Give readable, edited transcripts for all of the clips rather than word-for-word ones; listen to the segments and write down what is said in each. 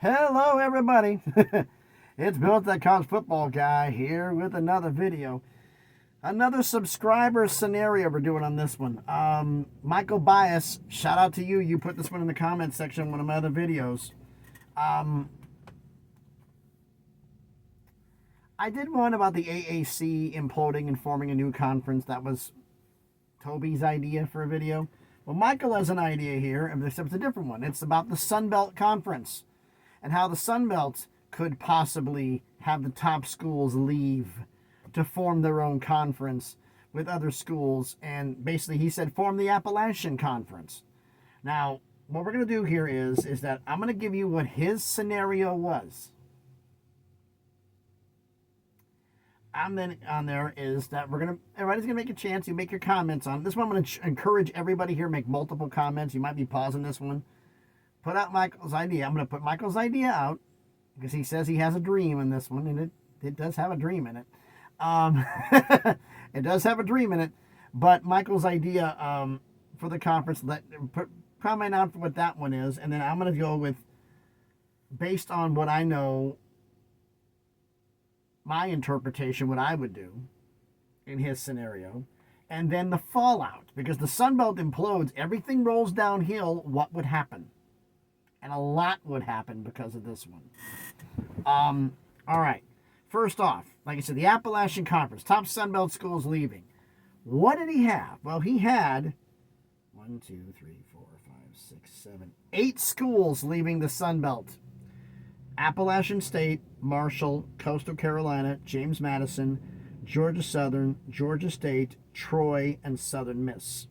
Hello, everybody. It's Built That College Football Guy here with another video. Another subscriber scenario we're doing on this one. Michael Bias, shout out to you. You put this one in the comments section of one of my other videos. I did one about the AAC imploding and forming a new conference. That was Toby's idea for a video. Well, Michael has an idea here, except it's a different one. It's about the Sun Belt Conference and how the Sun Belt could possibly have the top schools leave to form their own conference with other schools. And basically, he said, form the Appalachian Conference. Now, what we're going to do here is that I'm going to give you what his scenario was. And then on there is that everybody's going to make a chance. You make your comments on it. This one, I'm going to encourage everybody here, make multiple comments. You might be pausing this one. Put out Michael's idea. I'm going to put Michael's idea out because he says he has a dream in this one, and it does have a dream in it. It does have a dream in it, but Michael's idea for the conference, comment out what that one is, and then I'm going to go with, based on what I know, my interpretation, what I would do in his scenario, and then the fallout, because the Sun Belt implodes, everything rolls downhill, what would happen? And a lot would happen because of this one. All right. First off, like I said, the Appalachian Conference, top Sun Belt schools leaving. What did he have? Well, he had 1, 2, 3, 4, 5, 6, 7, 8 schools leaving the Sun Belt. Appalachian State, Marshall, Coastal Carolina, James Madison, Georgia Southern, Georgia State, Troy, and Southern Miss.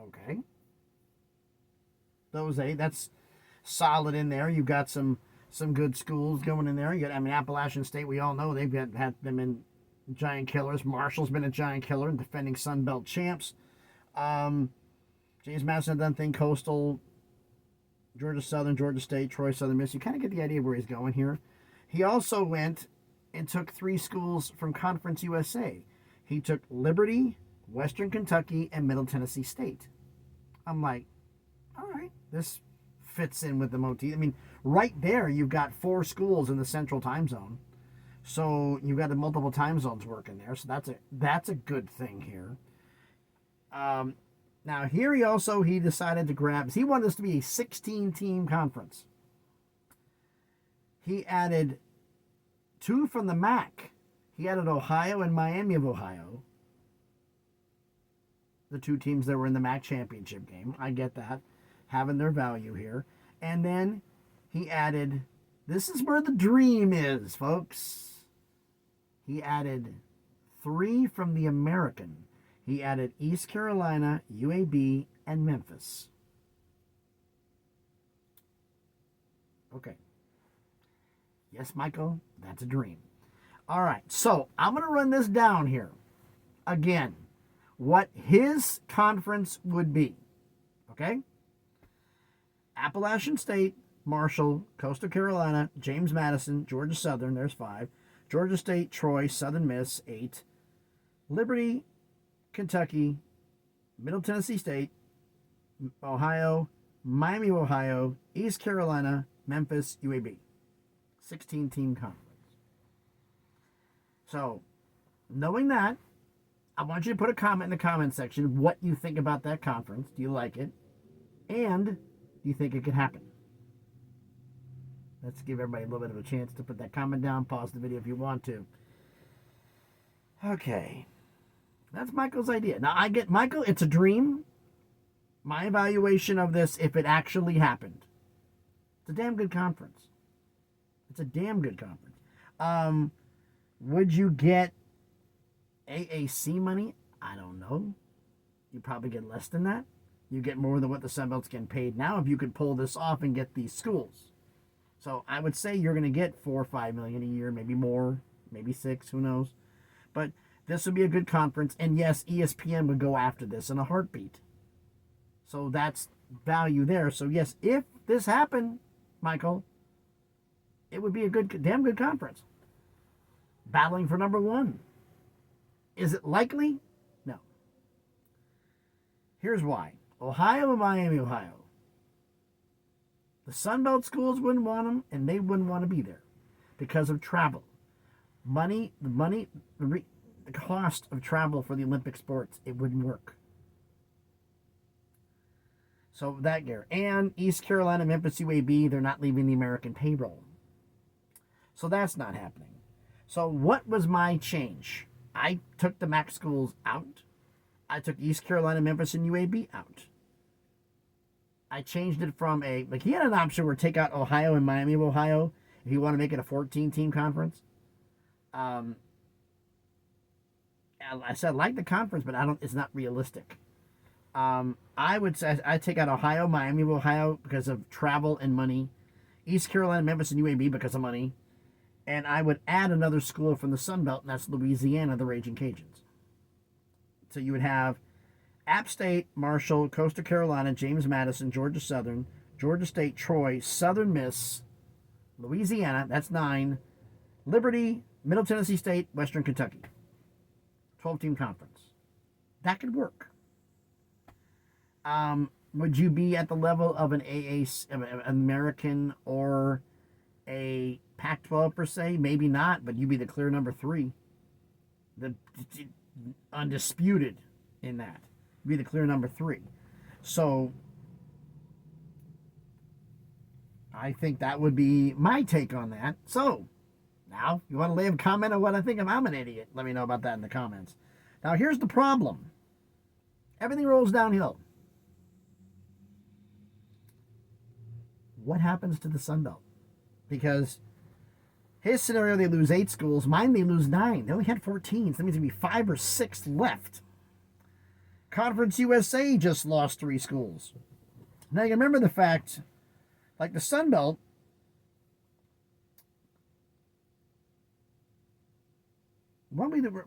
Okay. Those 8, that's solid in there. You've got some good schools going in there. Appalachian State, we all know they've had them in giant killers. Marshall's been a giant killer and defending Sun Belt champs. James Madison done thing, Coastal, Georgia Southern, Georgia State, Troy, Southern Miss. You kind of get the idea of where he's going here. He also went and took 3 schools from Conference USA. He took Liberty, Western Kentucky, and Middle Tennessee State. I'm like, all right, this fits in with the motif. Right there, you've got 4 schools in the central time zone. So you've got the multiple time zones working there. So that's a good thing here. Now here he decided to grab, he wanted this to be a 16-team conference. He added 2 from the MAC. He added Ohio and Miami of Ohio. The 2 teams that were in the MAC championship game. I get that. Having their value here. And then he added, this is where the dream is, folks. He added 3 from the American. He added East Carolina, UAB, and Memphis. Okay. Yes, Michael, that's a dream. All right, so I'm going to run this down here. Again, what his conference would be. Okay? Appalachian State, Marshall, Coastal Carolina, James Madison, Georgia Southern, there's 5. Georgia State, Troy, Southern Miss, 8. Liberty, Kentucky, Middle Tennessee State, Ohio, Miami, Ohio, East Carolina, Memphis, UAB. 16-team conference. So, knowing that, I want you to put a comment in the comment section what you think about that conference. Do you like it? And do you think it could happen? Let's give everybody a little bit of a chance to put that comment down. Pause the video if you want to. Okay. That's Michael's idea. Now, I get, Michael, it's a dream. My evaluation of this, if it actually happened, it's a damn good conference. It's a damn good conference. Would you get AAC money? I don't know. You probably get less than that. You get more than what the Sun Belt's getting paid now if you could pull this off and get these schools. So I would say you're going to get $4 or $5 million a year, maybe more, maybe 6, who knows. But this would be a good conference, and yes, ESPN would go after this in a heartbeat. So that's value there. So yes, if this happened, Michael, it would be a damn good conference. Battling for number 1. Is it likely? No. Here's why. Ohio and Miami, Ohio. The Sun Belt schools wouldn't want them, and they wouldn't want to be there because of travel. The cost of travel for the Olympic sports, it wouldn't work. So that year. And East Carolina, Memphis, UAB, they're not leaving the American payroll. So that's not happening. So what was my change? I took the MAC schools out. I took East Carolina, Memphis, and UAB out. I changed it from he had an option where take out Ohio and Miami of Ohio if you want to make it a 14-team conference. I said I like the conference, but it's not realistic. I would say I take out Ohio, Miami of Ohio because of travel and money, East Carolina, Memphis, and UAB because of money, and I would add another school from the Sun Belt, and that's Louisiana, the Raging Cajuns. So you would have App State, Marshall, Coastal Carolina, James Madison, Georgia Southern, Georgia State, Troy, Southern Miss, Louisiana, that's 9, Liberty, Middle Tennessee State, Western Kentucky. 12-team conference. That could work. Would you be at the level of an American or a Pac-12 per se? Maybe not, but you'd be the clear number 3. The undisputed in that. You'd be the clear number 3. So I think that would be my take on that. So now, you want to leave a comment on what I think of? I'm an idiot. Let me know about that in the comments. Now, here's the problem. Everything rolls downhill. What happens to the Sun Belt? Because his scenario, they lose 8 schools. Mine, they lose 9. They only had 14, so that means there'd be 5 or 6 left. Conference USA just lost 3 schools. Now, you remember the fact, like the Sun Belt, we're going to do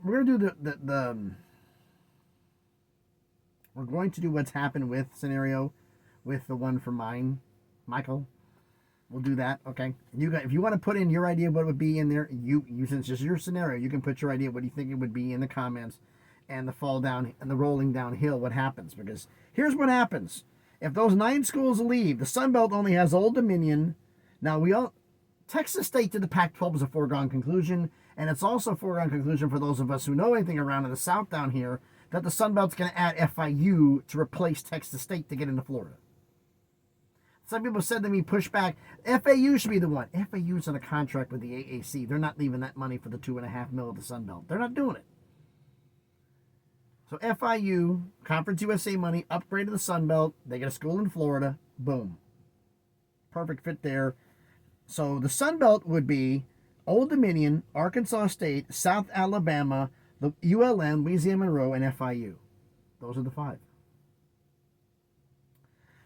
we're going to do what's happened with scenario with the one for mine, Michael. We'll do that, okay? If you want to put in your idea of what would be in there, you since it's your scenario, you can put your idea of what you think it would be in the comments, and the fall down and the rolling downhill. What happens? Because here's what happens: if those 9 schools leave, the Sun Belt only has Old Dominion. Now Texas State to the Pac-12 is a foregone conclusion. And it's also a foregone conclusion for those of us who know anything around in the South down here that the Sun Belt's going to add FIU to replace Texas State to get into Florida. Some people said to me, push back, FAU should be the one. FAU's on a contract with the AAC. They're not leaving that money for the $2.5 million of the Sun Belt. They're not doing it. So FIU, Conference USA money, upgrade to the Sun Belt. They get a school in Florida. Boom. Perfect fit there. So the Sun Belt would be Old Dominion, Arkansas State, South Alabama, ULM, Louisiana Monroe, and FIU. Those are the 5.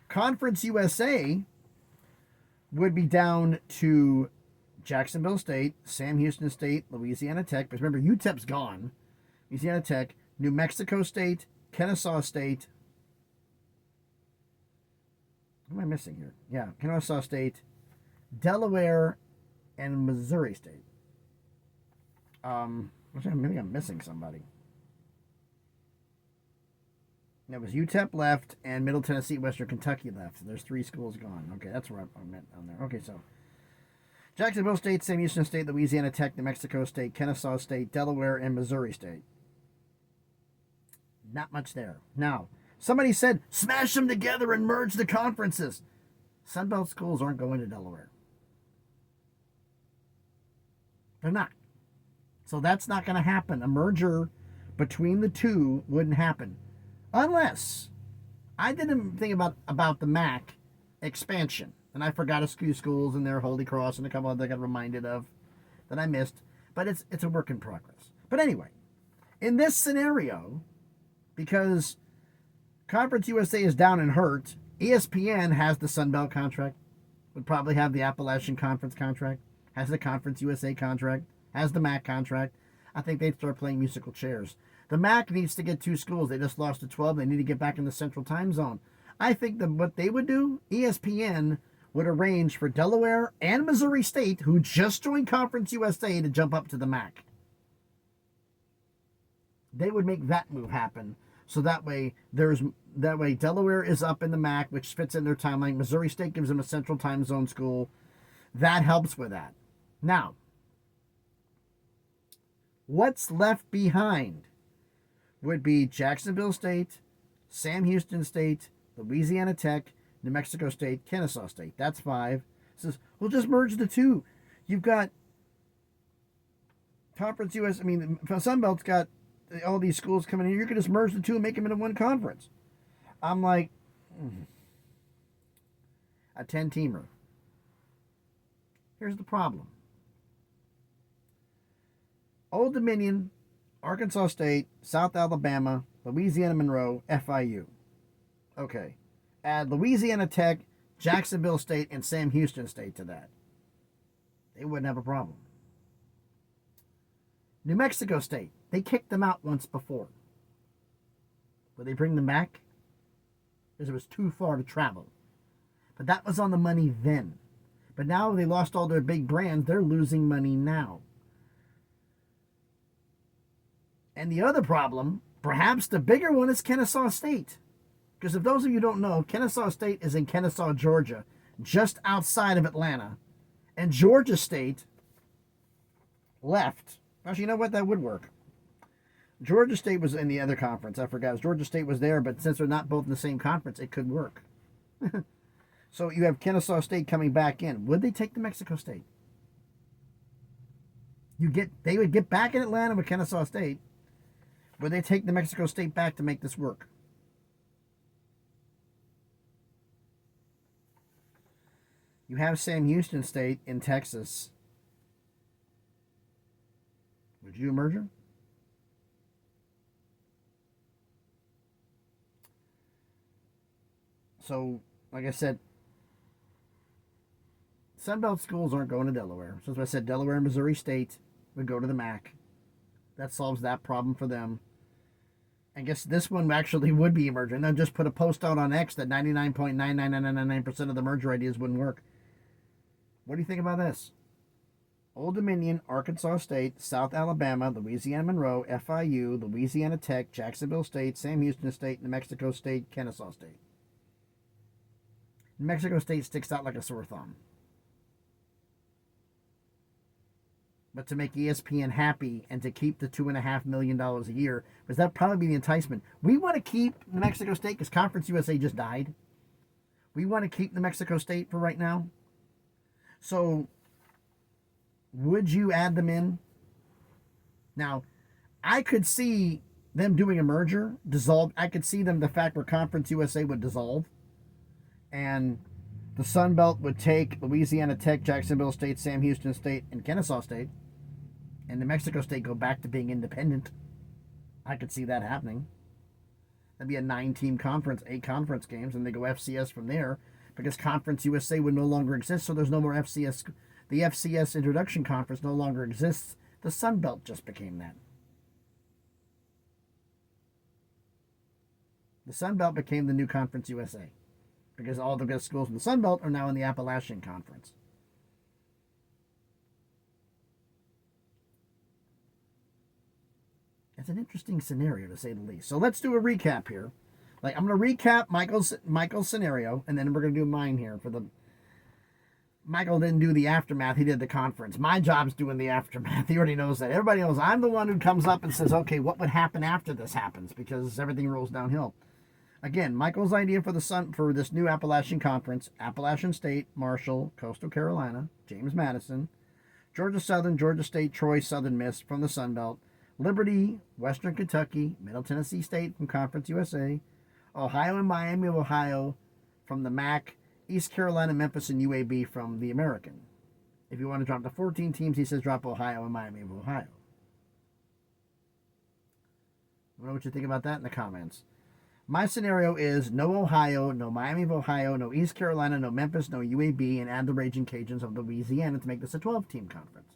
Conference USA would be down to Jacksonville State, Sam Houston State, Louisiana Tech. But remember, UTEP's gone. Louisiana Tech, New Mexico State, Kennesaw State. What am I missing here? Yeah, Kennesaw State, Delaware, and Missouri State. Maybe I'm missing somebody. There was UTEP left and Middle Tennessee, Western Kentucky left. There's 3 schools gone. Okay, that's where I meant on there. Okay, so Jacksonville State, Sam Houston State, Louisiana Tech, New Mexico State, Kennesaw State, Delaware, and Missouri State. Not much there. Now, somebody said, smash them together and merge the conferences. Sunbelt schools aren't going to Delaware. They're not. So that's not going to happen. A merger between the 2 wouldn't happen. Unless I didn't think about the MAC expansion. And I forgot a few schools in there, Holy Cross and a couple that I got reminded of that I missed. But it's a work in progress. But anyway, in this scenario, because Conference USA is down and hurt, ESPN has the Sun Belt contract, would probably have the Appalachian Conference contract, has the Conference USA contract, has the MAC contract. I think they'd start playing musical chairs. The MAC needs to get 2 schools. They just lost to 12. They need to get back in the Central Time Zone. I think that what they would do, ESPN would arrange for Delaware and Missouri State, who just joined Conference USA, to jump up to the MAC. They would make that move happen. So that way there's that way Delaware is up in the MAC, which fits in their timeline. Missouri State gives them a central time zone school. That helps with that. Now, what's left behind would be Jacksonville State, Sam Houston State, Louisiana Tech, New Mexico State, Kennesaw State. That's 5. It says, we'll just merge the 2. You've got Conference US. I mean, Sunbelt's got all these schools coming in. You can just merge the 2 and make them into one conference. I'm like, a 10-teamer. Here's the problem. Old Dominion, Arkansas State, South Alabama, Louisiana Monroe, FIU. Okay. Add Louisiana Tech, Jacksonville State, and Sam Houston State to that. They wouldn't have a problem. New Mexico State, they kicked them out once before. Would they bring them back? Because it was too far to travel. But that was on the money then. But now they lost all their big brands. They're losing money now. And the other problem, perhaps the bigger one, is Kennesaw State. Because if those of you don't know, Kennesaw State is in Kennesaw, Georgia, just outside of Atlanta. And Georgia State left. Actually, you know what? That would work. Georgia State was in the other conference. I forgot. Georgia State was there, but since they're not both in the same conference, it could work. So you have Kennesaw State coming back in. Would they take New Mexico State? They would get back in Atlanta with Kennesaw State. Would they take New Mexico State back to make this work? You have Sam Houston State in Texas. Would you do a merger? So, like I said, Sunbelt schools aren't going to Delaware. So as I said, Delaware and Missouri State would go to the MAC. That solves that problem for them. I guess this one actually would be a merger. And then just put a post out on X that 99.99999% of the merger ideas wouldn't work. What do you think about this? Old Dominion, Arkansas State, South Alabama, Louisiana Monroe, FIU, Louisiana Tech, Jacksonville State, Sam Houston State, New Mexico State, Kennesaw State. New Mexico State sticks out like a sore thumb. But to make ESPN happy and to keep the $2.5 million a year, because that'd probably be the enticement. We want to keep New Mexico State because Conference USA just died. We want to keep New Mexico State for right now. So, would you add them in? Now, I could see them doing a merger, dissolve. I could see them, the fact where Conference USA would dissolve. And the Sun Belt would take Louisiana Tech, Jacksonville State, Sam Houston State, and Kennesaw State. And New Mexico State go back to being independent. I could see that happening. That'd be a 9-team conference, 8 conference games, and they go FCS from there. Because Conference USA would no longer exist, so there's no more FCS. The FCS Introduction Conference no longer exists. The Sun Belt just became that. The Sun Belt became the new Conference USA. Because all the best schools in the Sun Belt are now in the Appalachian Conference. It's an interesting scenario, to say the least. So let's do a recap here. I'm going to recap Michael's scenario, and then we're going to do mine here. Michael didn't do the aftermath. He did the conference. My job's doing the aftermath. He already knows that. Everybody knows I'm the one who comes up and says, okay, what would happen after this happens? Because everything rolls downhill. Again, Michael's idea for this new Appalachian Conference: Appalachian State, Marshall, Coastal Carolina, James Madison, Georgia Southern, Georgia State, Troy, Southern Miss from the Sun Belt, Liberty, Western Kentucky, Middle Tennessee State from Conference USA, Ohio and Miami of Ohio from the MAC, East Carolina, Memphis, and UAB from the American. If you want to drop to 14 teams, he says drop Ohio and Miami of Ohio. Let me know what you think about that in the comments. My scenario is no Ohio, no Miami of Ohio, no East Carolina, no Memphis, no UAB, and add the Raging Cajuns of Louisiana to make this a 12-team conference.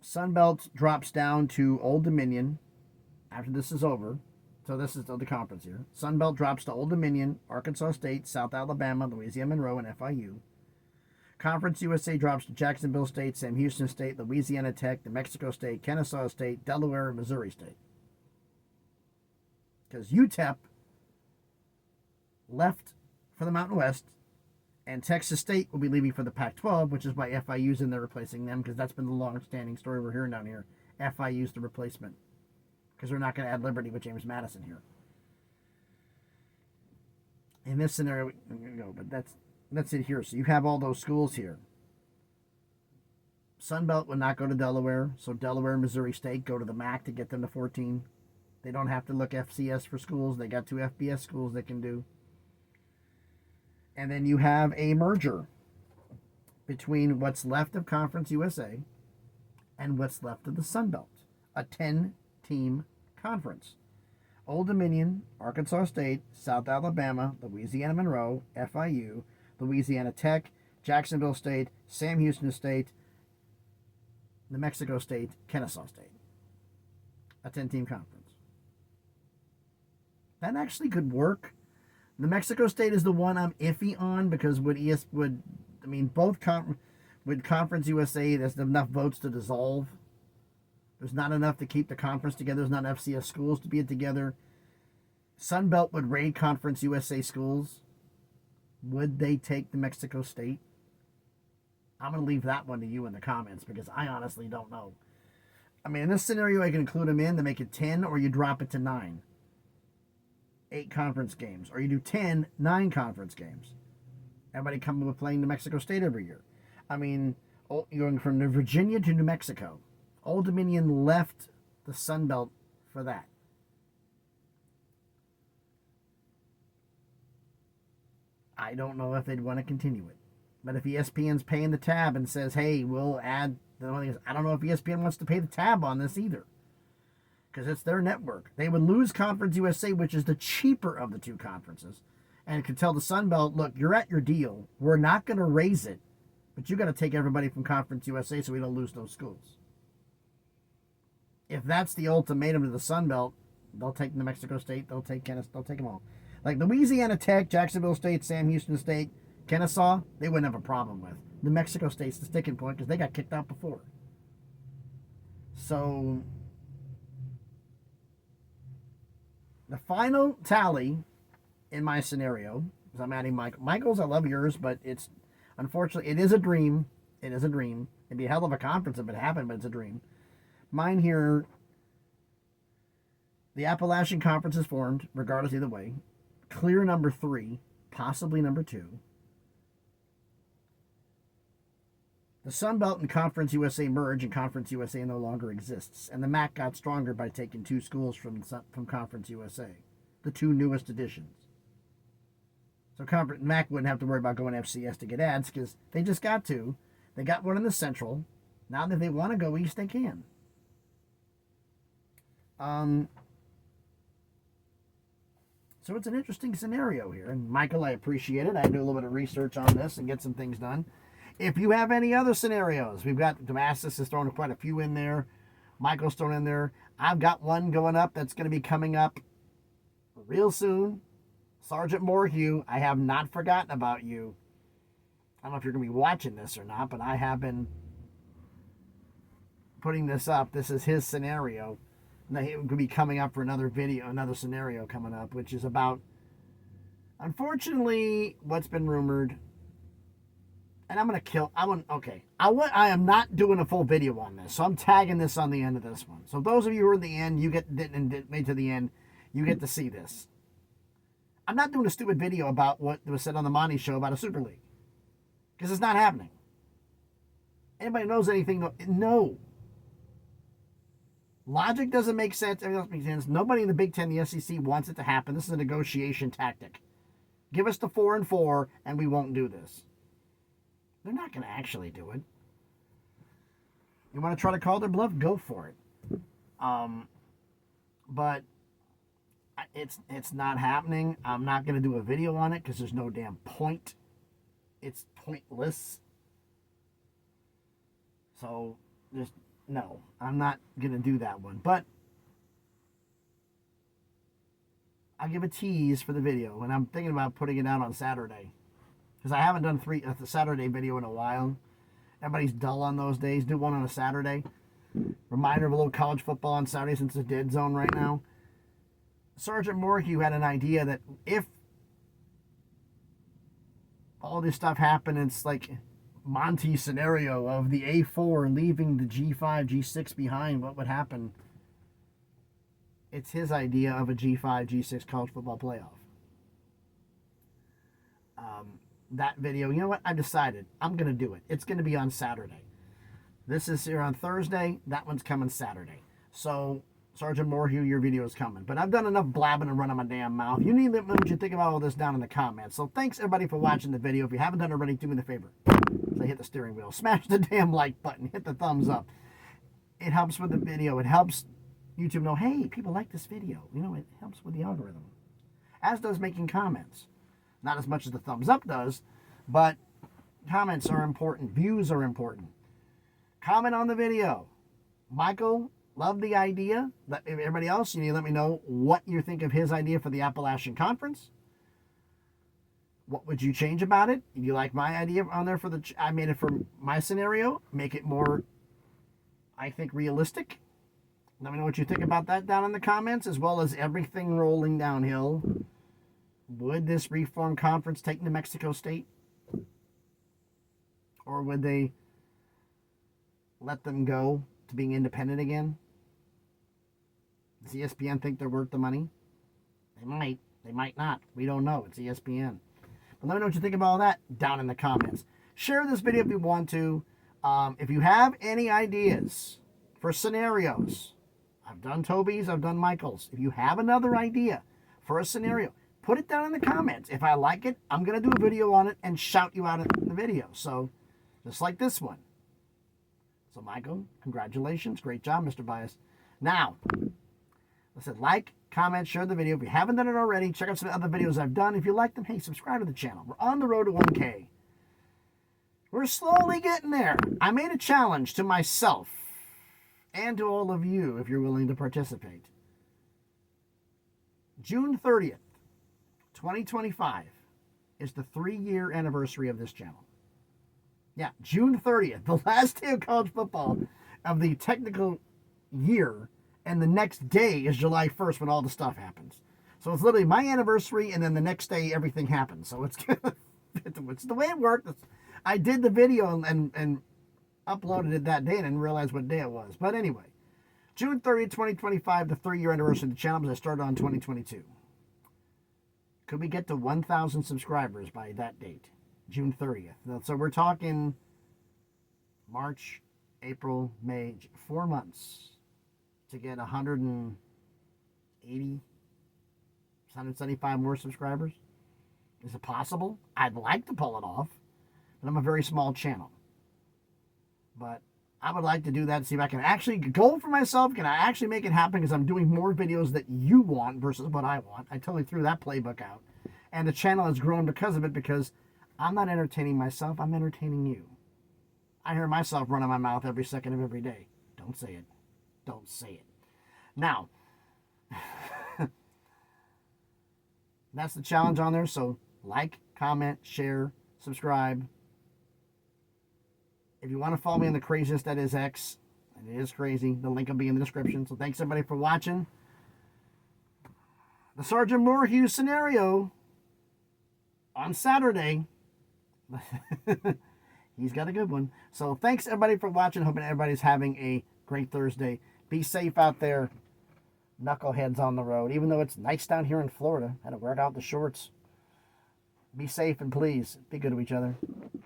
Sunbelt drops down to Old Dominion after this is over. So this is the conference here. Sunbelt drops to Old Dominion, Arkansas State, South Alabama, Louisiana Monroe, and FIU. Conference USA drops to Jacksonville State, Sam Houston State, Louisiana Tech, New Mexico State, Kennesaw State, Delaware, and Missouri State. Because UTEP left for the Mountain West, and Texas State will be leaving for the Pac-12, which is why FIU's in there replacing them, because that's been the long-standing story we're hearing down here. FIU's the replacement, because they're not going to add Liberty with James Madison here. In this scenario, but that's it here. So you have all those schools here. Sunbelt would not go to Delaware, so Delaware and Missouri State go to the MAC to get them to 14. They don't have to look FCS for schools. They got 2 FBS schools they can do. And then you have a merger between what's left of Conference USA and what's left of the Sunbelt. A 10-team conference. Old Dominion, Arkansas State, South Alabama, Louisiana Monroe, FIU, Louisiana Tech, Jacksonville State, Sam Houston State, New Mexico State, Kennesaw State. A 10-team conference. That actually could work. New Mexico State is the one I'm iffy on because would Conference USA, there's enough votes to dissolve. There's not enough to keep the conference together. There's not FCS schools to be together. Sunbelt would raid Conference USA schools. Would they take New Mexico State? I'm going to leave that one to you in the comments because I honestly don't know. I mean, in this scenario, I can include them in to make it 10, or you drop it to 9. 8 conference games. Or you do 10, 9 conference games. Everybody coming with playing New Mexico State every year. I mean, going from Virginia to New Mexico. Old Dominion left the Sun Belt for that. I don't know if they'd want to continue it. But if ESPN's paying the tab and says, hey, we'll add... I don't know if ESPN wants to pay the tab on this either. Because it's their network. They would lose Conference USA, which is the cheaper of the 2 conferences. And could tell the Sun Belt, look, you're at your deal. We're not going to raise it. But you got to take everybody from Conference USA so we don't lose those schools. If that's the ultimatum to the Sun Belt, they'll take New Mexico State, they'll take Kennesaw, they'll take them all. Like Louisiana Tech, Jacksonville State, Sam Houston State, Kennesaw, they wouldn't have a problem with. New Mexico State's the sticking point because they got kicked out before. So, the final tally in my scenario, because I'm adding Michael's, I love yours, but it's, unfortunately, it is a dream. It is a dream. It'd be a hell of a conference if it happened, but it's a dream. Mine here, the Appalachian Conference is formed, regardless either way. Clear number 3, possibly number 2. The Sun Belt and Conference USA merge, and Conference USA no longer exists. And the MAC got stronger by taking 2 schools from Conference USA, the 2 newest additions. So MAC wouldn't have to worry about going FCS to get ads because they just got 2. They got one in the Central. Now that they want to go East, they can. So it's an interesting scenario here. And Michael, I appreciate it. I do a little bit of research on this and get some things done. If you have any other scenarios, we've got Damascus has thrown quite a few in there. Michael's thrown in there. I've got one going up that's going to be coming up real soon. Sergeant Morhew, I have not forgotten about you. I don't know if you're going to be watching this or not, but I have been putting this up. This is his scenario. It could be coming up for another video, another scenario coming up, which is about, unfortunately, what's been rumored. And I'm going to kill, I am not doing a full video on this, so I'm tagging this on the end of this one. So those of you who are in the end, you didn't made to the end, you get to see this. I'm not doing a stupid video about what was said on the Monty show about a Super League. Because it's not happening. Anybody knows anything? No. Logic doesn't make sense. Everything else makes sense. Nobody in the Big Ten, the SEC, wants it to happen. This is a negotiation tactic. Give us the 4-4, and we won't do this. They're not going to actually do it. You want to try to call their bluff? Go for it. But it's not happening. I'm not going to do a video on it because there's no damn point. It's pointless. So, no, I'm not going to do that one. But I'll give a tease for the video, and I'm thinking about putting it out on Saturday. because I haven't done the Saturday video in a while. Everybody's dull on those days. Do one on a Saturday. Reminder of a little college football on Saturday since it's a dead zone right now. Sergeant Morhew had an idea that if all this stuff happened, it's like Monty's scenario of the A4 leaving the G5, G6 behind, what would happen? It's his idea of a G5, G6 college football playoff. That video, you know what? I've decided. I'm going to do it. It's going to be on Saturday. This is here on Thursday. That one's coming Saturday. So, Sergeant Morhew, your video is coming. But I've done enough blabbing and running my damn mouth. You need to know what you think about all this down in the comments. So, thanks everybody for watching the video. If you haven't done it already, do me the favor. So, hit the steering wheel. Smash the damn like button. Hit the thumbs up. It helps with the video. It helps YouTube know, hey, people like this video. You know, it helps with the algorithm. As does making comments. Not as much as the thumbs up does, but comments are important. Views are important. Comment on the video. Michael, love the idea. Everybody else, you need to let me know what you think of his idea for the Appalachian Conference. What would you change about it? Do you like my idea on there for I made it for my scenario. Make it more, I think, realistic. Let me know what you think about that down in the comments, as well as everything rolling downhill. Would this reform conference take New Mexico State? Or would they let them go to being independent again? Does ESPN think they're worth the money? They might. They might not. We don't know. It's ESPN. But let me know what you think about all that down in the comments. Share this video if you want to. If you have any ideas for scenarios, I've done Toby's, I've done Michael's. If you have another idea for a scenario, put it down in the comments. If I like it, I'm going to do a video on it and shout you out in the video. So, just like this one. So, Michael, congratulations. Great job, Mr. Bias. Now, I said like, comment, share the video. If you haven't done it already, check out some other videos I've done. If you like them, hey, subscribe to the channel. We're on the road to 1K. We're slowly getting there. I made a challenge to myself and to all of you if you're willing to participate. June 30th, 2025 is the 3-year anniversary of this channel. Yeah, June 30th, the last day of college football of the technical year, and the next day is July 1st when all the stuff happens. So it's literally my anniversary, and then the next day everything happens. So it's the way it worked. I did the video and uploaded it that day and didn't realize what day it was. But anyway, June 30th, 2025, the 3-year anniversary of the channel, because I started on 2022. Could we get to 1,000 subscribers by that date? June 30th. So we're talking March, April, May, 4 months to get 180, 175 more subscribers. Is it possible? I'd like to pull it off, but I'm a very small channel. But I would like to do that and see if I can actually go for myself. Can I actually make it happen? Because I'm doing more videos that you want versus what I want. I totally threw that playbook out. And the channel has grown because of it, because I'm not entertaining myself. I'm entertaining you. I hear myself running my mouth every second of every day. Don't say it. Don't say it. Now, that's the challenge on there. So like, comment, share, subscribe. If you want to follow me on the craziest that is X, and it is crazy, the link will be in the description. So thanks everybody for watching. The Sergeant Morhew scenario on Saturday. He's got a good one. So thanks everybody for watching. Hoping everybody's having a great Thursday. Be safe out there. Knuckleheads on the road. Even though it's nice down here in Florida. Had to wear out the shorts. Be safe and please be good to each other.